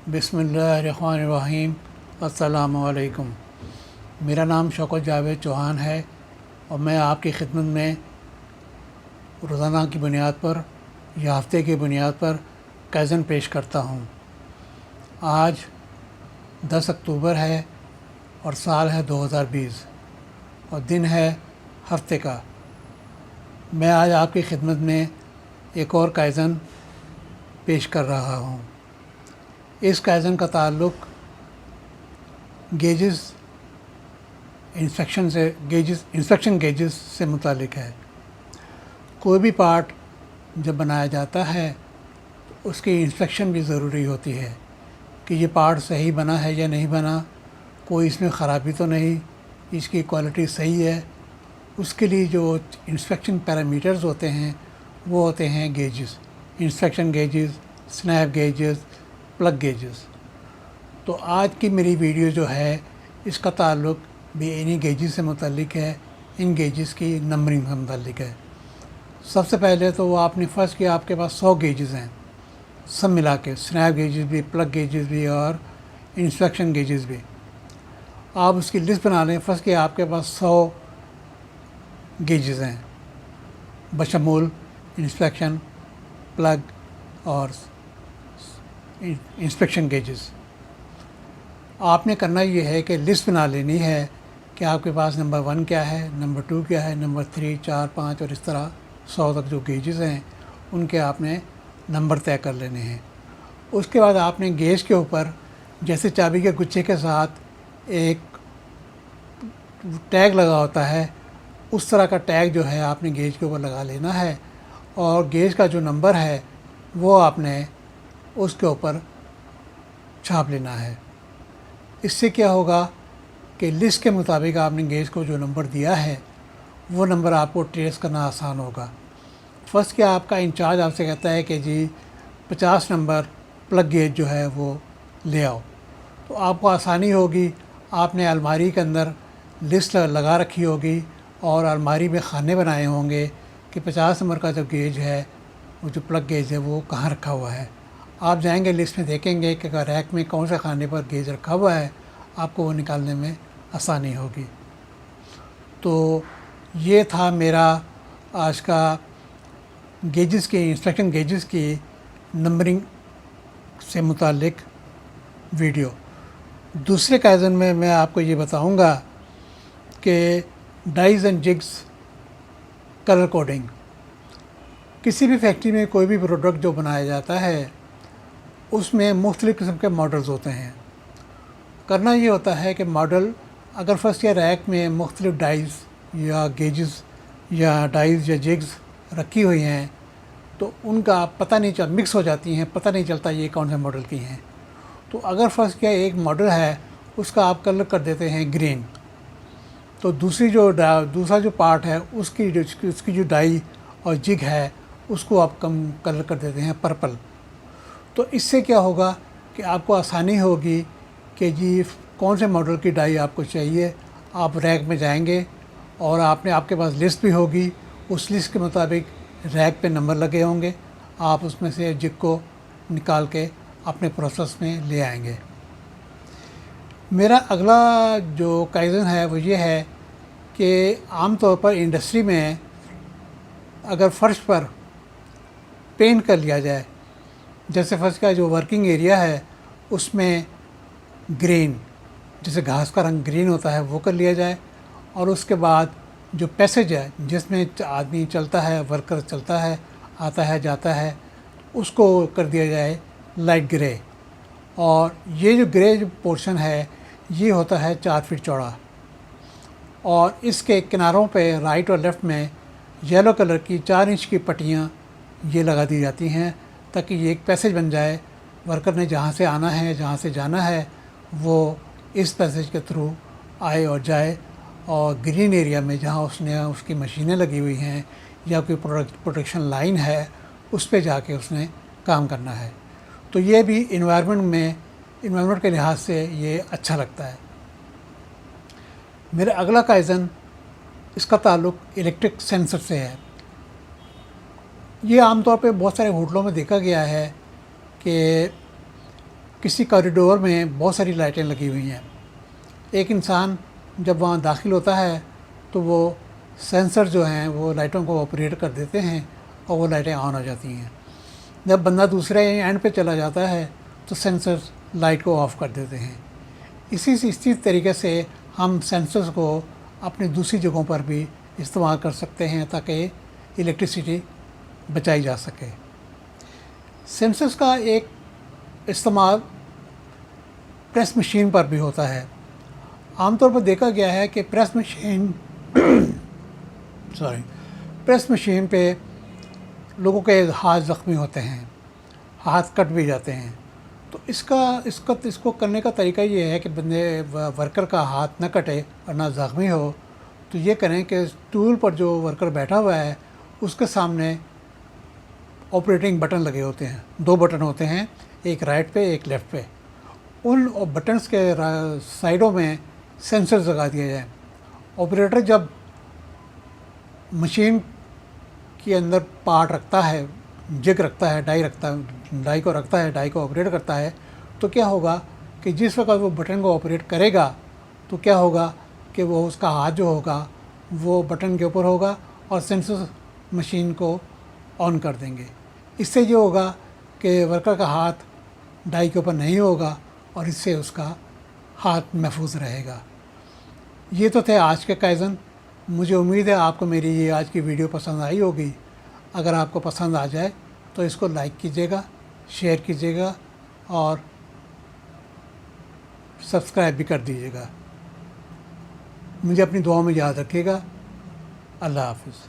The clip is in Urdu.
بسم اللہ الرحمن الرحیم۔ السلام علیکم۔ میرا نام شوکت جاوید چوہان ہے اور میں آپ کی خدمت میں روزانہ کی بنیاد پر یا ہفتے کی بنیاد پر کائزن پیش کرتا ہوں۔ آج 10 اکتوبر ہے اور سال ہے 2020 اور دن ہے ہفتے کا۔ میں آج آپ کی خدمت میں ایک اور کائزن پیش کر رہا ہوں۔ اس کائزن کا تعلق انسپیکشن گیجز سے متعلق ہے۔ کوئی بھی پارٹ جب بنایا جاتا ہے اس کی انسپیکشن بھی ضروری ہوتی ہے کہ یہ پارٹ صحیح بنا ہے یا نہیں بنا، کوئی اس میں خرابی تو نہیں، اس کی کوالٹی صحیح ہے۔ اس کے لیے جو انسپیکشن پیرامیٹرز ہوتے ہیں وہ ہوتے ہیں gauges, inspection gauges, snap gauges, plug gauges. تو آج کی میری ویڈیو جو ہے اس کا تعلق بھی انہی گیجز سے متعلق ہے، ان گیجز کی نمبرنگ سے متعلق ہے۔ سب سے پہلے تو وہ آپ نے فرض کیا آپ کے پاس 100 گیجز ہیں، سب ملا کے، سنیپ گیجز بھی، پلگ گیجز بھی اور انسپیکشن گیجز بھی۔ آپ اس کی لسٹ بنا لیں۔ فرض کیا آپ کے پاس 100 گیجز ہیں بشمول انسپیکشن، پلگ اور انسپیکشن گیجز۔ آپ نے کرنا یہ ہے کہ لسٹ بنا لینی ہے کہ آپ کے پاس نمبر 1 کیا ہے، نمبر 2 کیا ہے، نمبر 3، 4، 5 اور اس طرح 100 تک جو گیجز ہیں ان کے آپ نے نمبر طے کر لینے ہیں۔ اس کے بعد آپ نے گیج کے اوپر جیسے چابی کے گچھے کے ساتھ ایک ٹیگ لگا ہوتا ہے، اس طرح کا ٹیگ جو ہے آپ نے گیج کے اوپر لگا لینا ہے اور گیج کا جو نمبر ہے وہ آپ نے اس کے اوپر چھاپ لینا ہے۔ اس سے کیا ہوگا کہ لسٹ کے مطابق آپ نے گیج کو جو نمبر دیا ہے وہ نمبر آپ کو ٹریس کرنا آسان ہوگا۔ فرض کیا آپ کا انچارج آپ سے کہتا ہے کہ جی 50 نمبر پلگ گیج جو ہے وہ لے آؤ، تو آپ کو آسانی ہوگی۔ آپ نے الماری کے اندر لسٹ لگا رکھی ہوگی اور الماری میں خانے بنائے ہوں گے کہ 50 نمبر کا جو گیج ہے، وہ جو پلگ گیج ہے وہ کہاں رکھا ہوا ہے۔ آپ جائیں گے لسٹ میں دیکھیں گے کہ ریک میں کون سے خانے پر گیج رکھا ہوا ہے، آپ کو وہ نکالنے میں آسانی ہوگی۔ تو یہ تھا میرا آج کا گیجز کی، انسپیکشن گیجز کی نمبرنگ سے متعلق ویڈیو۔ دوسرے کائزن میں میں آپ کو یہ بتاؤں گا کہ ڈائز اینڈ جگز کلر کوڈنگ۔ کسی بھی فیکٹری میں کوئی بھی پروڈکٹ جو بنایا جاتا ہے اس میں مختلف قسم کے ماڈلز ہوتے ہیں۔ کرنا یہ ہوتا ہے کہ ماڈل اگر فرض یا ریک میں مختلف ڈائز یا گیجز یا ڈائز یا جگز رکھی ہوئی ہیں تو ان کا پتہ نہیں چل مکس ہو جاتی ہیں، پتہ نہیں چلتا یہ کون سے ماڈل کی ہیں۔ تو اگر فرض کیا ایک ماڈل ہے اس کا آپ کلر کر دیتے ہیں گرین، تو دوسرا جو پارٹ ہے اس کی جو ڈائی اور جگ ہے اس کو آپ کلر کر دیتے ہیں پرپل۔ تو اس سے کیا ہوگا کہ آپ کو آسانی ہوگی کہ جی کون سے ماڈل کی ڈائی آپ کو چاہیے۔ آپ ریک میں جائیں گے اور آپ کے پاس لسٹ بھی ہوگی، اس لسٹ کے مطابق ریک پہ نمبر لگے ہوں گے، آپ اس میں سے جگ کو نکال کے اپنے پروسیس میں لے آئیں گے۔ میرا اگلا جو کائزن ہے وہ یہ ہے کہ عام طور پر انڈسٹری میں اگر فرش پر پینٹ کر لیا جائے، جیسے فرش کا جو ورکنگ ایریا ہے اس میں گرین، جیسے گھاس کا رنگ گرین ہوتا ہے وہ کر لیا جائے، اور اس کے بعد جو پیسیج ہے جس میں آدمی چلتا ہے، ورکر چلتا ہے، آتا ہے جاتا ہے، اس کو کر دیا جائے لائٹ گرے۔ اور یہ جو گرے پورشن ہے یہ ہوتا ہے 4 فٹ چوڑا، اور اس کے کناروں پہ رائٹ اور لیفٹ میں یلو کلر کی 4 انچ کی پٹیاں یہ لگا دی جاتی ہیں تاکہ یہ ایک پیسیج بن جائے۔ ورکر نے جہاں سے آنا ہے، جہاں سے جانا ہے، وہ اس پیسیج کے تھرو آئے اور جائے، اور گرین ایریا میں جہاں اس کی مشینیں لگی ہوئی ہیں یا کوئی پروڈکشن لائن ہے اس پہ جا کے اس نے کام کرنا ہے۔ تو یہ بھی انوائرمنٹ کے لحاظ سے یہ اچھا لگتا ہے۔ میرا اگلا کائزن اس کا تعلق الیکٹرک سینسر سے ہے۔ یہ عام طور پہ بہت سارے ہوٹلوں میں دیکھا گیا ہے کہ کسی کوریڈور میں بہت ساری لائٹیں لگی ہوئی ہیں، ایک انسان جب وہاں داخل ہوتا ہے تو وہ سینسر جو ہیں وہ لائٹوں کو آپریٹ کر دیتے ہیں اور وہ لائٹیں آن ہو جاتی ہیں۔ جب بندہ دوسرے اینڈ پہ چلا جاتا ہے تو سینسر لائٹ کو آف کر دیتے ہیں۔ اسی طریقے سے ہم سینسرز کو اپنی دوسری جگہوں پر بھی استعمال کر سکتے ہیں تاکہ الیکٹریسٹی بچائی جا سکے۔ سینسرز کا ایک استعمال پریس مشین پر بھی ہوتا ہے۔ عام طور پر دیکھا گیا ہے کہ پریس مشین پہ لوگوں کے ہاتھ زخمی ہوتے ہیں، ہاتھ کٹ بھی جاتے ہیں۔ تو اس کو کرنے کا طریقہ یہ ہے کہ ورکر کا ہاتھ نہ کٹے اور نہ زخمی ہو، تو یہ کریں کہ ٹول پر جو ورکر بیٹھا ہوا ہے اس کے سامنے آپریٹنگ بٹن لگے ہوتے ہیں، 2 بٹن ہوتے ہیں، ایک رائٹ پہ ایک لیفٹ پہ۔ ان بٹنز کے سائڈوں میں سینسرز لگا دیا جائیں۔ آپریٹر جب مشین کے اندر پارٹ رکھتا ہے، جگ رکھتا ہے، ڈائی کو آپریٹ کرتا ہے، تو کیا ہوگا کہ جس وقت وہ بٹن کو آپریٹ کرے گا تو کیا ہوگا کہ وہ اس کا ہاتھ جو ہوگا وہ بٹن کے اوپر ہوگا اور سینسر مشین کو آن کر دیں گے۔ اس سے یہ ہوگا کہ ورکر کا ہاتھ ڈائی کے اوپر نہیں ہوگا اور اس سے اس کا ہاتھ محفوظ رہے گا۔ یہ تو تھے آج کے کائزن۔ مجھے امید ہے آپ کو میری یہ آج کی ویڈیو پسند آئی ہوگی۔ اگر آپ کو پسند آ جائے تو اس کو لائک کیجیے گا، شیئر کیجیے گا اور سبسکرائب بھی کر دیجیے گا۔ مجھے اپنی دعاؤں میں یاد رکھیے گا۔ اللہ حافظ۔